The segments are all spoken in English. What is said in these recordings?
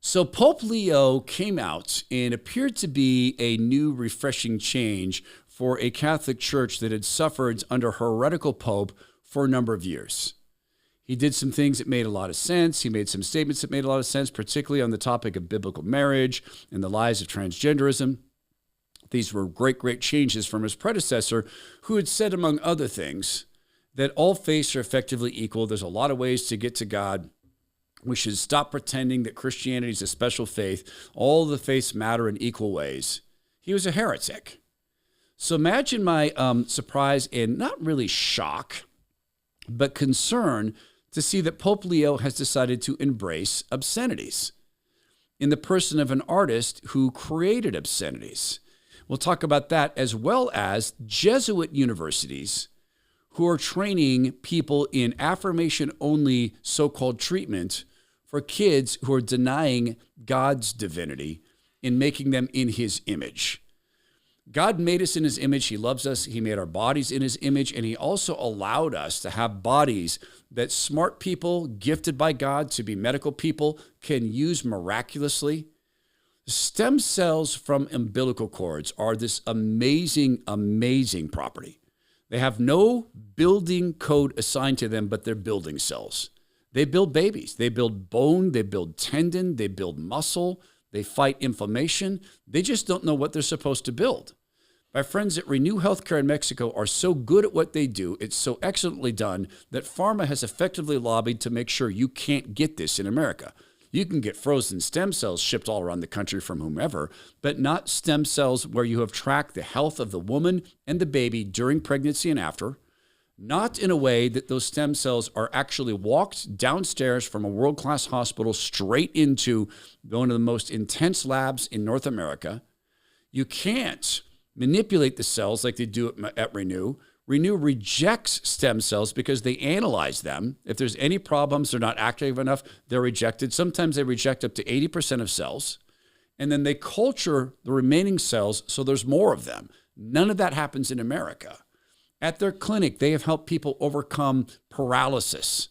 So Pope Leo came out and appeared to be a new refreshing change for a Catholic Church that had suffered under a heretical pope for a number of years. He did some things that made a lot of sense. He made some statements that made a lot of sense, particularly on the topic of biblical marriage and the lies of transgenderism. These were great changes from his predecessor, who had said, among other things, that all faiths are effectively equal. There's a lot of ways to get to God. We should stop pretending that Christianity is a special faith. All the faiths matter in equal ways. He was a heretic. So imagine my surprise and not really shock, but concern to see that Pope Leo has decided to embrace obscenities in the person of an artist who created obscenities. We'll talk about that, as well as Jesuit universities who are training people in affirmation-only so-called treatment for kids who are denying God's divinity and making them in his image. God made us in his image. He loves us. He made our bodies in his image, and he also allowed us to have bodies that smart people, gifted by God to be medical people, can use miraculously. Stem cells from umbilical cords are this amazing property. They have no building code assigned to them, but they're building cells. They build babies. They build bone. They build tendon. They build muscle. They fight inflammation. They just don't know what they're supposed to build. My friends at Renew Healthcare in Mexico are so good at what they do. It's so excellently done that pharma has effectively lobbied to make sure you can't get this in America. You can get frozen stem cells shipped all around the country from whomever, but not stem cells where you have tracked the health of the woman and the baby during pregnancy and after. Not in a way that those stem cells are actually walked downstairs from a world-class hospital straight into one of the most intense labs in North America. You can't manipulate the cells like they do at Renew. Renew rejects stem cells because they analyze them. If there's any problems, they're not active enough, they're rejected. Sometimes they reject up to 80% of cells. And then they culture the remaining cells so there's more of them. None of that happens in America. At their clinic, they have helped people overcome paralysis.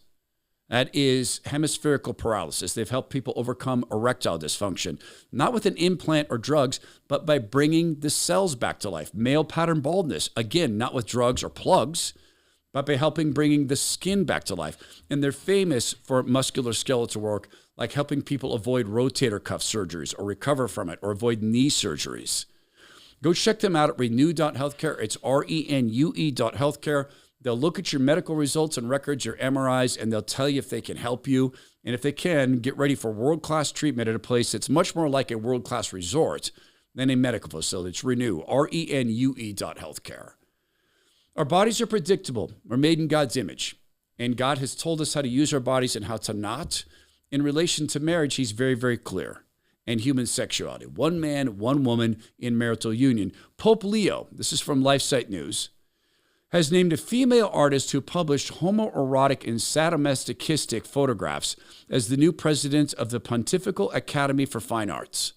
That is hemispherical paralysis. They've helped people overcome erectile dysfunction, not with an implant or drugs, but by bringing the cells back to life. Male pattern baldness, again, not with drugs or plugs, but by helping bringing the skin back to life. And they're famous for musculoskeletal work, like helping people avoid rotator cuff surgeries or recover from it or avoid knee surgeries. Go check them out at renew.healthcare. It's RENUE.healthcare. They'll look at your medical results and records, your MRIs, and they'll tell you if they can help you. And if they can, get ready for world-class treatment at a place that's much more like a world-class resort than a medical facility. It's Renew, RENUE.healthcare. Our bodies are predictable. We're made in God's image. And God has told us how to use our bodies and how to not. In relation to marriage, he's very clear. And human sexuality. One man, one woman in marital union. Pope Leo, this is from LifeSite News, has named a female artist who published homoerotic and sadomasochistic photographs as the new president of the Pontifical Academy for Fine Arts.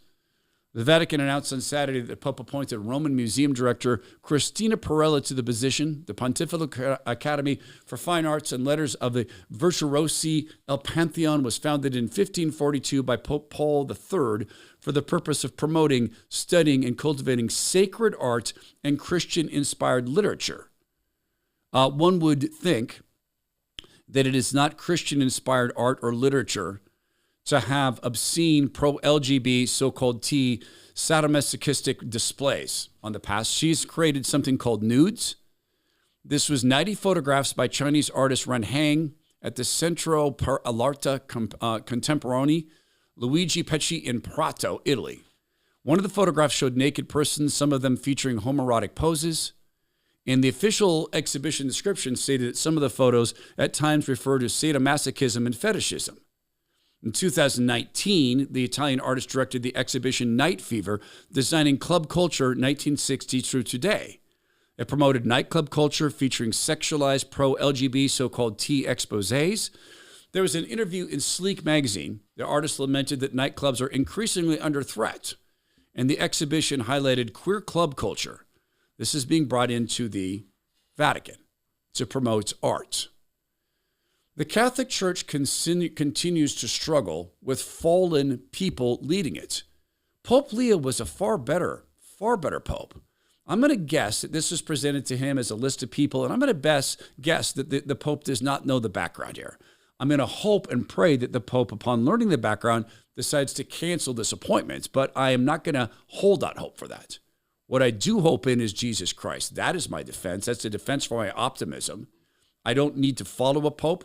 The Vatican announced on Saturday that the Pope appointed Roman Museum Director Cristina Perella to the position. The Pontifical Academy for Fine Arts and Letters of the Virtuosi El Pantheon was founded in 1542 by Pope Paul III for the purpose of promoting, studying, and cultivating sacred art and Christian-inspired literature. One would think that it is not Christian-inspired art or literature to have obscene pro-LGBT, so-called T, sadomasochistic displays on the past. She's created something called Nudes. This was 90 photographs by Chinese artist Ren Hang at the Centro per l'Arte Contemporanea, Luigi Pecci in Prato, Italy. One of the photographs showed naked persons, some of them featuring homoerotic poses. And the official exhibition description stated that some of the photos at times refer to sadomasochism and fetishism. In 2019, the Italian artist directed the exhibition Night Fever, designing club culture 1960 through today. It promoted nightclub culture featuring sexualized pro-LGBT, so-called T exposés. There was an interview in Sleek magazine. The artist lamented that nightclubs are increasingly under threat, and the exhibition highlighted queer club culture. This is being brought into the Vatican to promote art. The Catholic Church continues to struggle with fallen people leading it. Pope Leo was a far better pope. I'm going to guess that this was presented to him as a list of people, and I'm going to guess that the Pope does not know the background here. I'm going to hope and pray that the Pope, upon learning the background, decides to cancel this appointment, but I am not going to hold out hope for that. What I do hope in is Jesus Christ. That is my defense. That's the defense for my optimism. I don't need to follow a pope.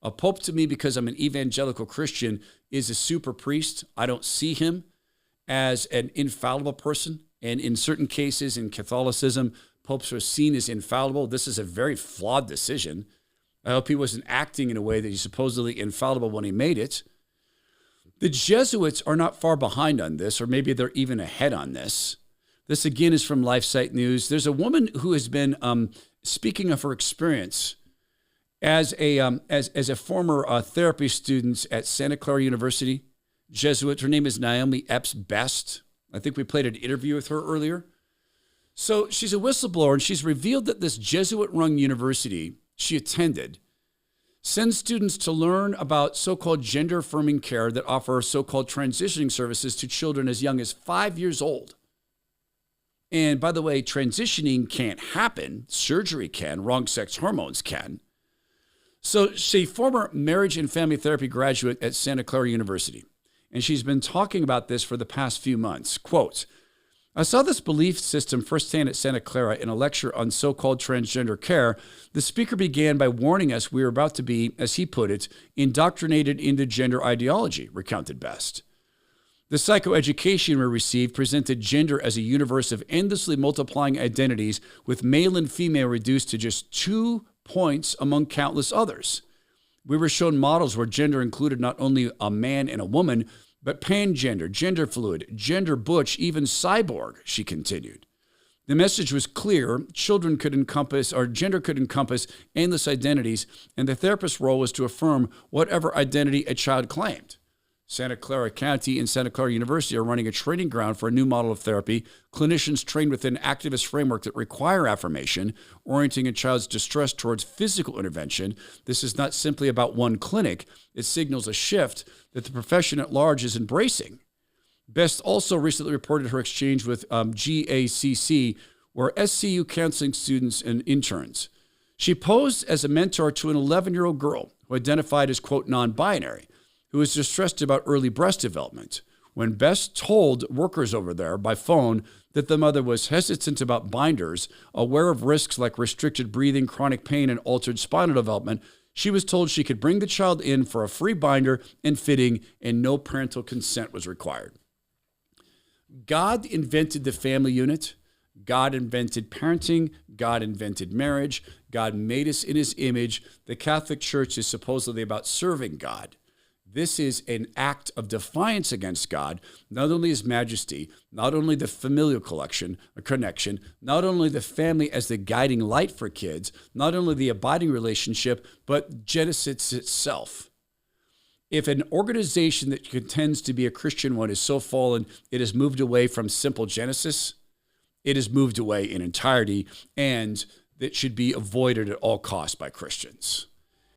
A pope to me, because I'm an evangelical Christian, is a super priest. I don't see him as an infallible person. And in certain cases in Catholicism, popes are seen as infallible. This is a very flawed decision. I hope he wasn't acting in a way that he's supposedly infallible when he made it. The Jesuits are not far behind on this, or maybe they're even ahead on this. This, again, is from LifeSite News. There's a woman who has been speaking of her experience as a former therapy student at Santa Clara University, Jesuit. Her name is Naomi Epps Best. I think we played an interview with her earlier. So she's a whistleblower, and she's revealed that this Jesuit-run university she attended sends students to learn about so-called gender-affirming care that offer so-called transitioning services to children as young as 5 years old. And by the way, transitioning can't happen. Surgery can. Wrong sex hormones can. So she's a former marriage and family therapy graduate at Santa Clara University, and she's been talking about this for the past few months. Quote, I saw this belief system firsthand at Santa Clara in a lecture on so-called transgender care. The speaker began by warning us we were about to be, as he put it, indoctrinated into gender ideology, recounted Best. The psychoeducation we received presented gender as a universe of endlessly multiplying identities, with male and female reduced to just 2 points among countless others. We were shown models where gender included not only a man and a woman, but pangender, gender fluid, gender butch, even cyborg, she continued. The message was clear. Gender could encompass endless identities, and the therapist's role was to affirm whatever identity a child claimed. Santa Clara County and Santa Clara University are running a training ground for a new model of therapy. Clinicians trained within activist framework that require affirmation, orienting a child's distress towards physical intervention. This is not simply about one clinic. It signals a shift that the profession at large is embracing. Best also recently reported her exchange with GACC, where SCU counseling students and interns. She posed as a mentor to an 11-year-old girl who identified as, quote, non-binary, who was distressed about early breast development. When Best told workers over there by phone that the mother was hesitant about binders, aware of risks like restricted breathing, chronic pain, and altered spinal development, she was told she could bring the child in for a free binder and fitting, and no parental consent was required. God invented the family unit. God invented parenting. God invented marriage. God made us in his image. The Catholic Church is supposedly about serving God. This is an act of defiance against God, not only his majesty, not only the familial connection, not only the family as the guiding light for kids, not only the abiding relationship, but Genesis itself. If an organization that contends to be a Christian one is so fallen, it has moved away from simple Genesis, it has moved away in entirety, and that should be avoided at all costs by Christians.